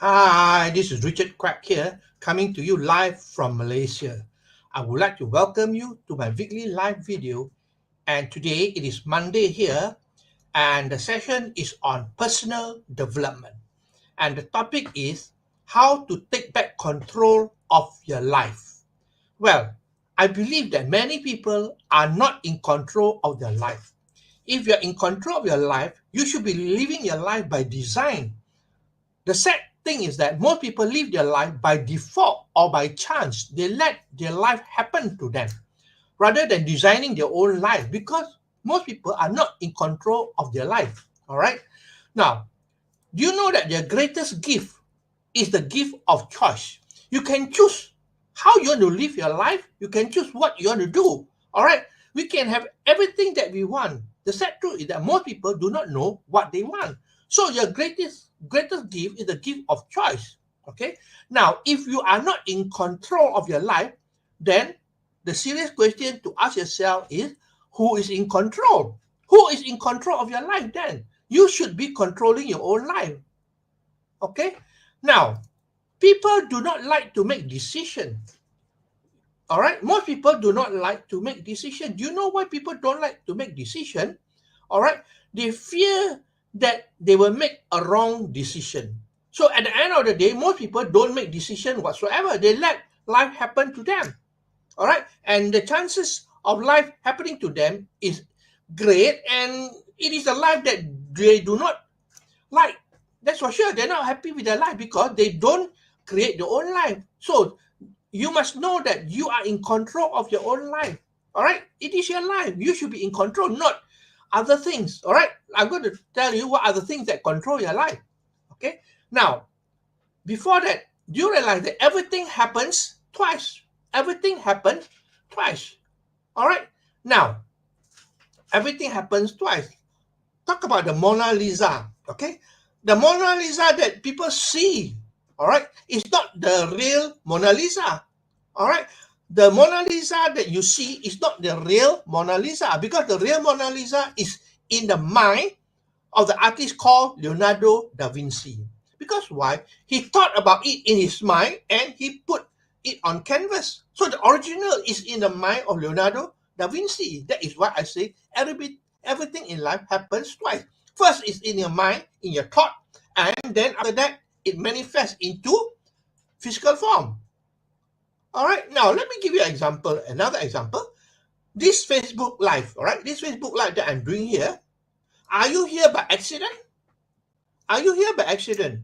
Hi, this is Richard Quack here, coming to you live from Malaysia. I would like to welcome you to my weekly live video. And today it is Monday here, and the session is on personal development. And the topic is how to take back control of your life. Well, I believe that many people are not in control of their life. If you're in control of your life, you should be living your life by design. The sad thing is that most people live their life by default or by chance. They let their life happen to them rather than designing their own life because most people are not in control of their life. All right. Now, do you know that their greatest gift is the gift of choice? You can choose how you want to live your life. You can choose what you want to do. All right. We can have everything that we want. The sad truth is that most people do not know what they want. So your greatest gift is the gift of choice. Okay. Now, if you are not in control of your life, then the serious question to ask yourself is, who is in control? Who is in control of your life then? You should be controlling your own life. Okay. Now, people do not like to make decisions. All right. Most people do not like to make decisions. Do you know why people don't like to make decisions? All right. They fear that they will make a wrong decision. So at the end of the day, most people don't make decision whatsoever. They let life happen to them. All right. And the chances of life happening to them is great. And it is a life that they do not like. That's for sure. They're not happy with their life because they don't create their own life. So you must know that you are in control of your own life. All right. It is your life. You should be in control, not other things. All right. I'm going to tell you what are the things that control your life. Okay. Now, before that, do you realize that everything happens twice? Everything happens twice. All right. Now, everything happens twice. Talk about the Mona Lisa. Okay. The Mona Lisa that people see, all right, is not the real Mona Lisa. All right. The Mona Lisa that you see is not the real Mona Lisa because the real Mona Lisa is in the mind of the artist called Leonardo da Vinci. Because why? He thought about it in his mind and he put it on canvas. So the original is in the mind of Leonardo da Vinci. That is why I say everything in life happens twice. First is in your mind, in your thought, and then after that, it manifests into physical form. All right, now let me give you an example, another example. This Facebook Live, all right, this Facebook Live that I'm doing here, are you here by accident? Are you here by accident?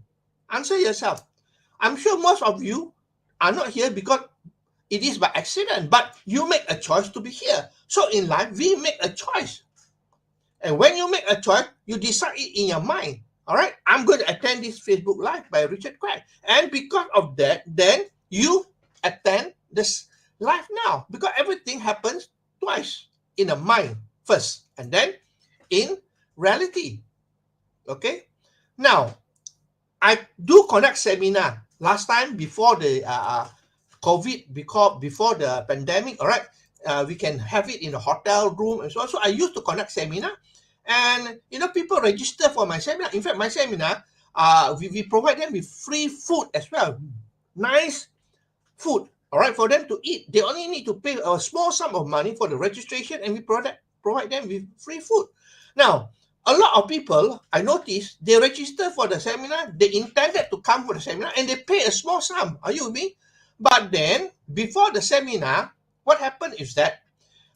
Answer yourself. I'm sure most of you are not here because it is by accident, but you make a choice to be here. So in life, we make a choice. And when you make a choice, you decide it in your mind. All right, I'm going to attend this Facebook Live by Richard Quack. And because of that, then you attend this live now because everything happens twice in the mind first and then in reality. Okay, now I do conduct seminar last time before the COVID, because before the pandemic. All right, we can have it in the hotel room and so on. So I used to conduct seminar, and people register for my seminar. In fact, my seminar, we provide them with free food as well, nice food. All right, for them to eat. They only need to pay a small sum of money for the registration, and we provide them with free food. Now, a lot of people, I noticed, they register for the seminar, they intended to come for the seminar, and they pay a small sum. Are you with me? But then, before the seminar, what happened is that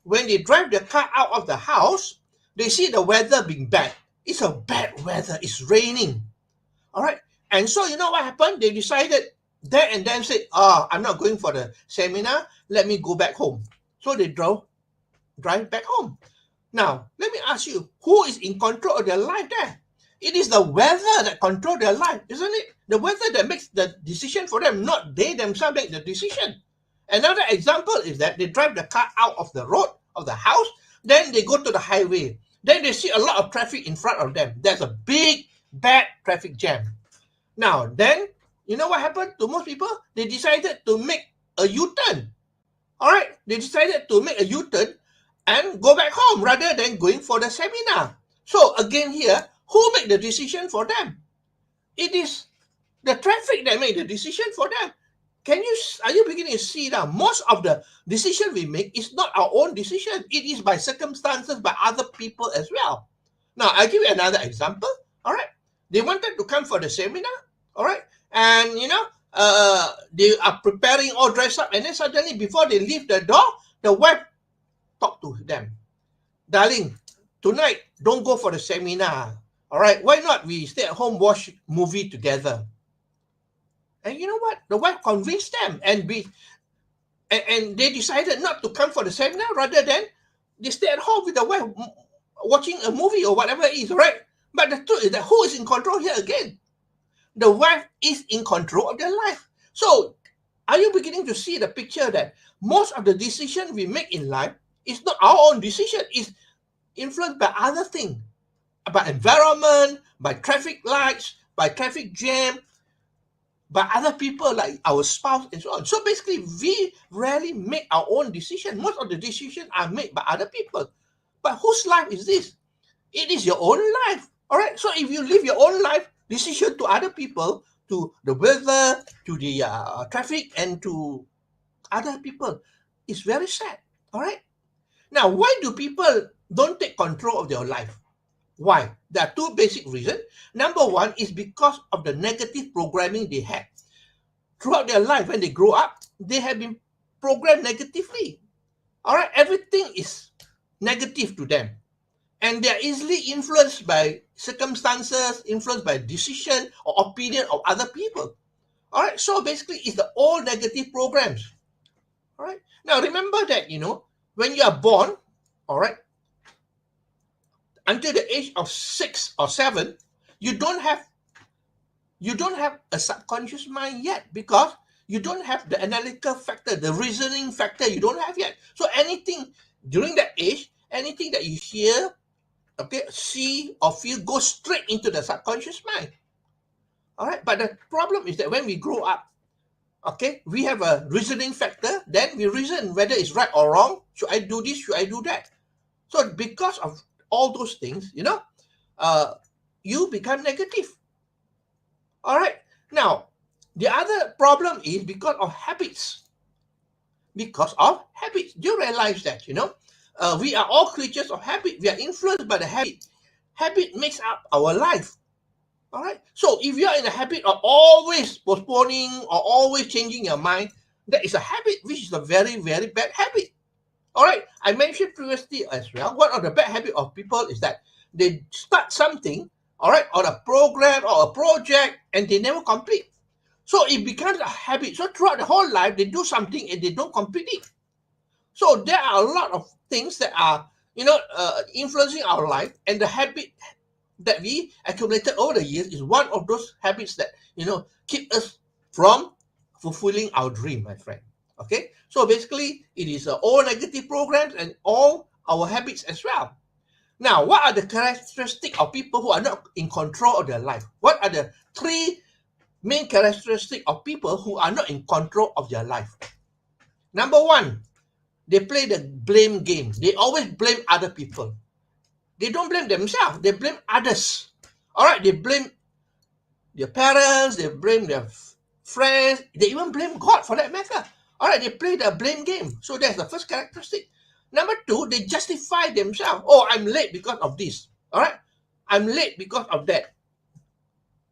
when they drive the car out of the house, they see the weather being bad. It's a bad weather. It's raining. All right. And so you know what happened? They decided there and then said, I'm not going for the seminar. Let me go back home. So they drive back home. Now, let me ask you, who is in control of their life there? It is the weather that controls their life, isn't it? The weather that makes the decision for them, not they themselves make the decision. Another example is that they drive the car out of the road, of the house, then they go to the highway. Then they see a lot of traffic in front of them. There's a big, bad traffic jam. Now, then, you know what happened to most people? They decided to make a U-turn. All right? They decided to make a U-turn and go back home rather than going for the seminar. So again here, who make the decision for them? It is The traffic that make the decision for them. Are you beginning to see now? Most of the decision we make is not our own decision. It is by circumstances, by other people as well. Now, I'll give you another example. All right. They wanted to come for the seminar. All right. And, they are preparing all dressed up. And then suddenly, before they leave the door, the wife talked to them. Darling, tonight, don't go for the seminar. All right. Why not we stay at home, watch movie together? And you know what? The wife convinced them and they decided not to come for the seminar, rather than they stay at home with the wife watching a movie or whatever it is, right? But the truth is that who is in control here again? The wife is in control of their life. So are you beginning to see the picture that most of the decision we make in life is not our own decision, is influenced by other things, by environment, by traffic lights, by traffic jam, by other people like our spouse and so on. So basically, we rarely make our own decision. Most of the decisions are made by other people. But whose life is this? It is your own life. All right. So if you live your own life, decision to other people, to the weather, to the traffic, and to other people, it's very sad. All right. Now, why do people don't take control of their life? Why? There are two basic reasons. Number one is because of the negative programming they had. Throughout their life, when they grow up, they have been programmed negatively. All right, everything is negative to them. And they are easily influenced by circumstances, influenced by decision or opinion of other people. All right, so basically, it's the all negative programs. All right, now remember that, when you are born, all right, until the age of 6 or 7, you don't have a subconscious mind yet, because you don't have the analytical factor, the reasoning factor, you don't have yet. So anything during that age, anything that you hear, okay, see or feel goes straight into the subconscious mind. All right, but the problem is that when we grow up, okay, we have a reasoning factor, then we reason whether it's right or wrong. Should I do this? Should I do that? So because of all those things, you become negative. All right. Now, the other problem is because of habits. Because of habits. Do you realize that, we are all creatures of habit. We are influenced by the habit. Habit makes up our life. All right. So if you are in a habit of always postponing or always changing your mind, that is a habit, which is a very, very bad habit. All right. I mentioned previously as well, one of the bad habits of people is that they start something, all right, on a program or a project, and they never complete. So it becomes a habit. So throughout the whole life, they do something and they don't complete it. So there are a lot of things that are, influencing our life, and the habit that we accumulated over the years is one of those habits that, keep us from fulfilling our dream, my friend. Okay, so basically, it is all negative programs and all our habits as well. Now, what are the characteristics of people who are not in control of their life? What are the three main characteristics of people who are not in control of their life? Number one, they play the blame game. They always blame other people. They don't blame themselves. They blame others. All right, they blame their parents. They blame their friends. They even blame God for that matter. All right, they play the blame game. So that's the first characteristic. Number two, they justify themselves. Oh, I'm late because of this. All right, I'm late because of that.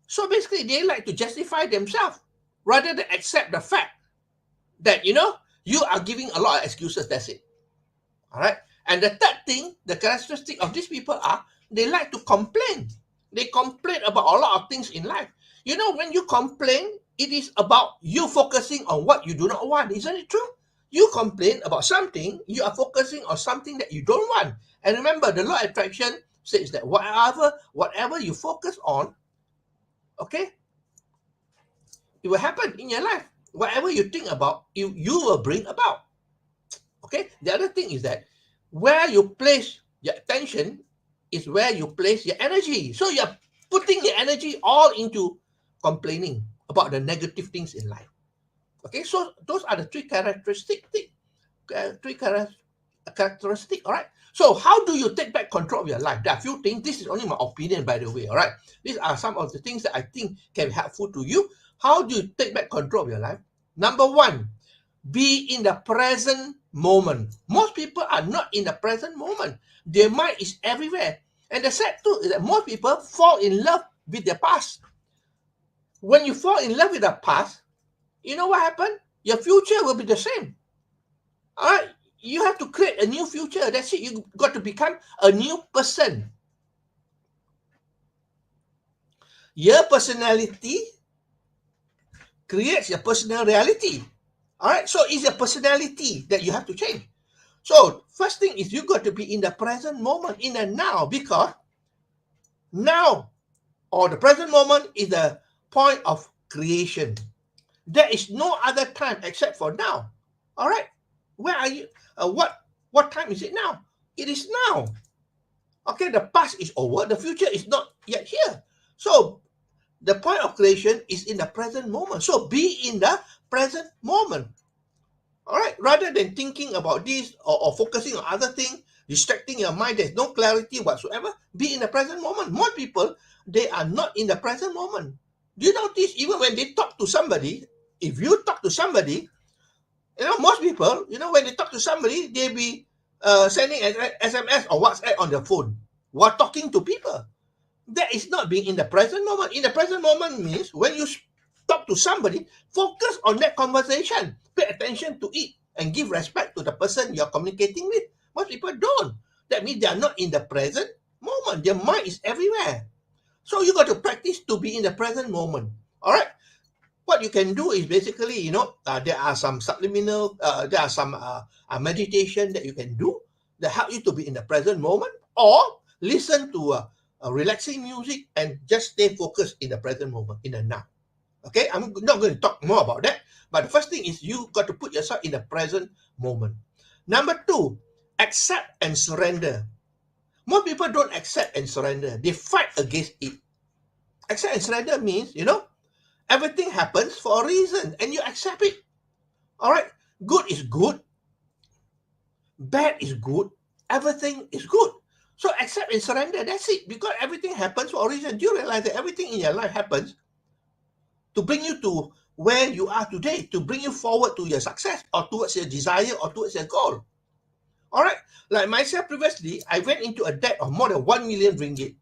So basically, they like to justify themselves rather than accept the fact that, you are giving a lot of excuses. That's it. All right. And the third thing, the characteristic of these people are they like to complain. They complain about a lot of things in life. When you complain, it is about you focusing on what you do not want. Isn't it true? You complain about something, you are focusing on something that you don't want. And remember, the law of attraction says that whatever you focus on, okay, it will happen in your life. Whatever you think about, you will bring about. Okay. The other thing is that where you place your attention is where you place your energy. So you're putting your energy all into complaining about the negative things in life. Okay, so those are the three characteristic, all right? So how do you take back control of your life? There are a few things. This is only my opinion, by the way, all right? These are some of the things that I think can be helpful to you. How do you take back control of your life? Number one, be in the present moment. Most people are not in the present moment. Their mind is everywhere. And the sad truth is that most people fall in love with their past. When you fall in love with the past, you know what happened? Your future will be the same. All right? You have to create a new future. That's it. You got to become a new person. Your personality creates your personal reality. All right? So it's your personality that you have to change. So first thing is you got to be in the present moment, in the now, because now or the present moment is the point of creation. There is no other time except for now. All right? Where are you? What time is it now? It is now. Okay, the past is over. The future is not yet here. So the point of creation is in the present moment. So be in the present moment. All right, rather than thinking about this or focusing on other things, distracting your mind, there's no clarity whatsoever. Be in the present moment. More people, they are not in the present moment. Do you notice even when they talk to somebody, if you talk to somebody, most people, when they talk to somebody, they be sending an SMS or WhatsApp on their phone while talking to people. That is not being in the present moment. In the present moment means when you talk to somebody, focus on that conversation. Pay attention to it and give respect to the person you're communicating with. Most people don't. That means they are not in the present moment. Their mind is everywhere. So you got to practice to be in the present moment. All right? What you can do is basically, there are some subliminal, there are some meditation that you can do that help you to be in the present moment, or listen to a relaxing music and just stay focused in the present moment, in the now. Okay, I'm not going to talk more about that, but the first thing is you got to put yourself in the present moment. Number two, accept and surrender. Most people don't accept and surrender. They fight against it. Accept and surrender means, everything happens for a reason and you accept it. All right, good is good, bad is good, everything is good. So accept and surrender, that's it, because everything happens for a reason. Do you realize that everything in your life happens to bring you to where you are today, to bring you forward to your success or towards your desire or towards your goal? All right, like myself previously, I went into a debt of more than 1 million ringgit.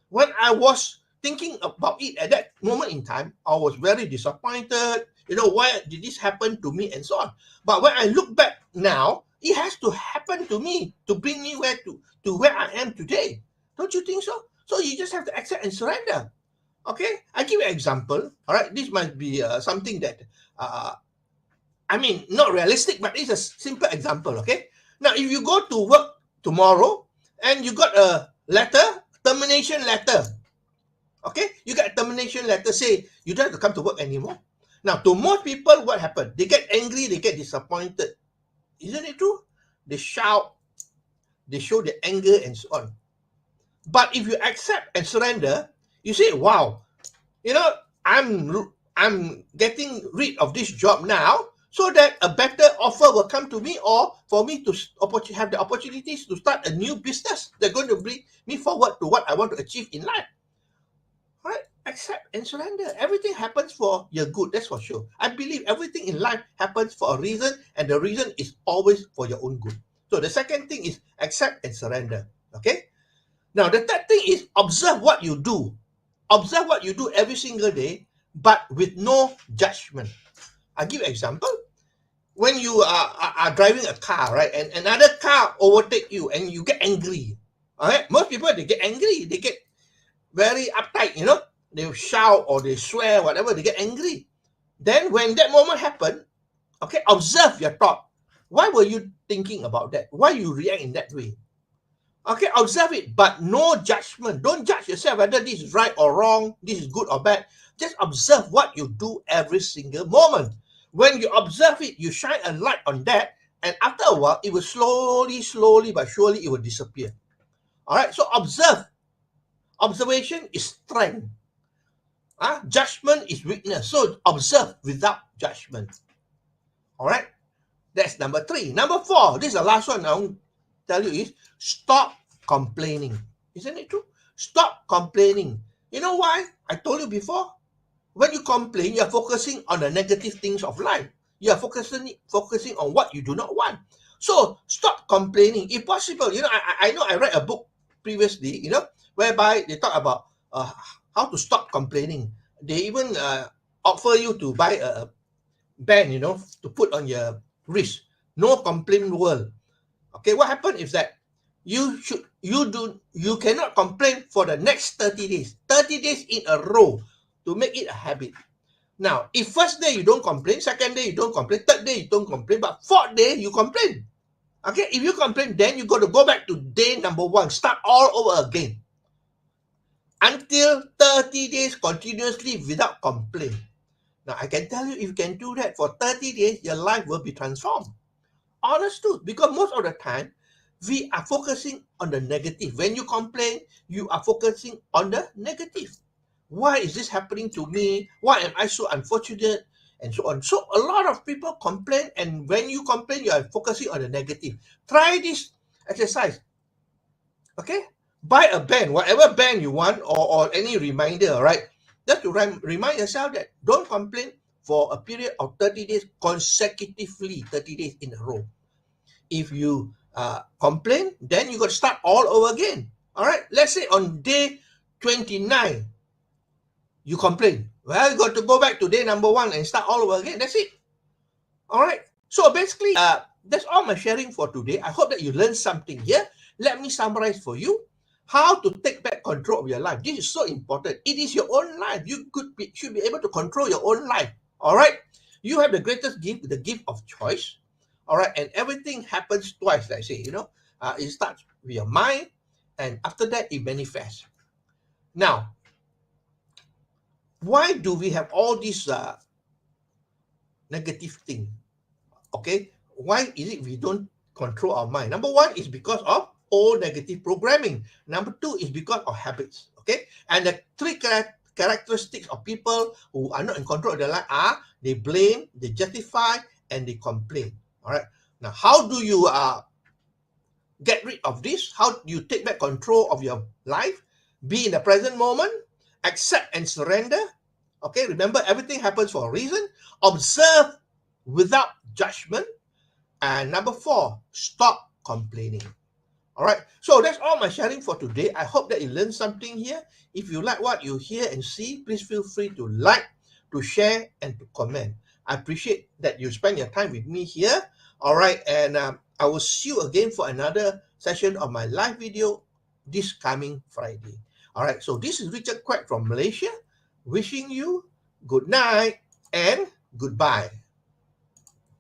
When I was thinking about it at that moment in time, I was very disappointed. Why did this happen to me and so on? But when I look back now, it has to happen to me to bring me to where I am today. Don't you think so? So you just have to accept and surrender. Okay, I give you an example. All right, this might be something that, not realistic, but it's a simple example. Okay, now if you go to work tomorrow and you got a termination letter. Okay, you get a termination letter, say you don't have to come to work anymore. Now, to most people, what happened? They get angry, they get disappointed. Isn't it true? They shout, they show their anger and so on. But if you accept and surrender, you say, wow, I'm getting rid of this job now so that a better offer will come to me, or for me to have the opportunities to start a new business that's going to bring me forward to what I want to achieve in life. Right? Accept and surrender. Everything happens for your good, that's for sure. I believe everything in life happens for a reason, and the reason is always for your own good. So the second thing is accept and surrender. Okay? Now, the third thing is observe what you do. Observe what you do every single day, but with no judgment. I'll give you an example. When you are driving a car, right, and another car overtake you and you get angry. All right? Most people, they get angry. They get very uptight, they shout or they swear, whatever, they get angry. Then when that moment happened, okay, observe your thought. Why were you thinking about that? Why you react in that way? Okay, observe it, but no judgment. Don't judge yourself whether this is right or wrong, this is good or bad. Just observe what you do every single moment. When you observe it, you shine a light on that, and after a while, it will slowly, but surely, it will disappear. All right, so observe. Observation is strength. Judgment is weakness. So observe without judgment. All right. That's number 3. Number 4. This is the last one. tell you is stop complaining. Isn't it true? Stop complaining. You know why? I told you before. When you complain, you are focusing on the negative things of life. You are focusing on what you do not want. So stop complaining. If possible, I know I read a book previously, whereby they talk about how to stop complaining. They even offer you to buy a band, to put on your wrist. No complaint world. Okay, what happened is that you cannot complain for the next 30 days. 30 days in a row to make it a habit. Now, if first day you don't complain, second day you don't complain, third day you don't complain, but fourth day you complain. Okay, if you complain, then you got to go back to day number 1, start all over again. Until 30 days continuously without complaint. Now, I can tell you, if you can do that for 30 days, your life will be transformed. Honest truth, because most of the time, we are focusing on the negative. When you complain, you are focusing on the negative. Why is this happening to me? Why am I so unfortunate? And so on. So a lot of people complain, and when you complain, you are focusing on the negative. Try this exercise. Okay? Buy a band, whatever band you want, or any reminder, right? Just to remind yourself that don't complain for a period of 30 days consecutively, 30 days in a row. If you complain, then you got to start all over again. All right? Let's say on day 29, you complain. Well, you got to go back to day number 1 and start all over again. That's it. All right. So basically, that's all my sharing for today. I hope that you learned something here. Let me summarize for you how to take back control of your life. This is so important. It is your own life. You should be able to control your own life. All right. You have the greatest gift, the gift of choice. All right. And everything happens twice, I say. It starts with your mind, and after that, it manifests. Now, why do we have all these negative thing? Okay, why is it we don't control our mind? Number 1 is because of old negative programming. Number 2 is because of habits. Okay, and the 3 characteristics of people who are not in control of their life are they blame, they justify, and they complain. All right, now how do you get rid of this? How do you take back control of your life? Be in the present moment, accept and surrender. Okay, remember, everything happens for a reason. Observe without judgment. And number 4, stop complaining. All right, so that's all my sharing for today. I hope that you learned something here. If you like what you hear and see, please feel free to like, to share, and to comment. I appreciate that you spend your time with me here. All right, and I will see you again for another session of my live video this coming Friday. All right, so this is Richard Quek from Malaysia, wishing you good night and goodbye.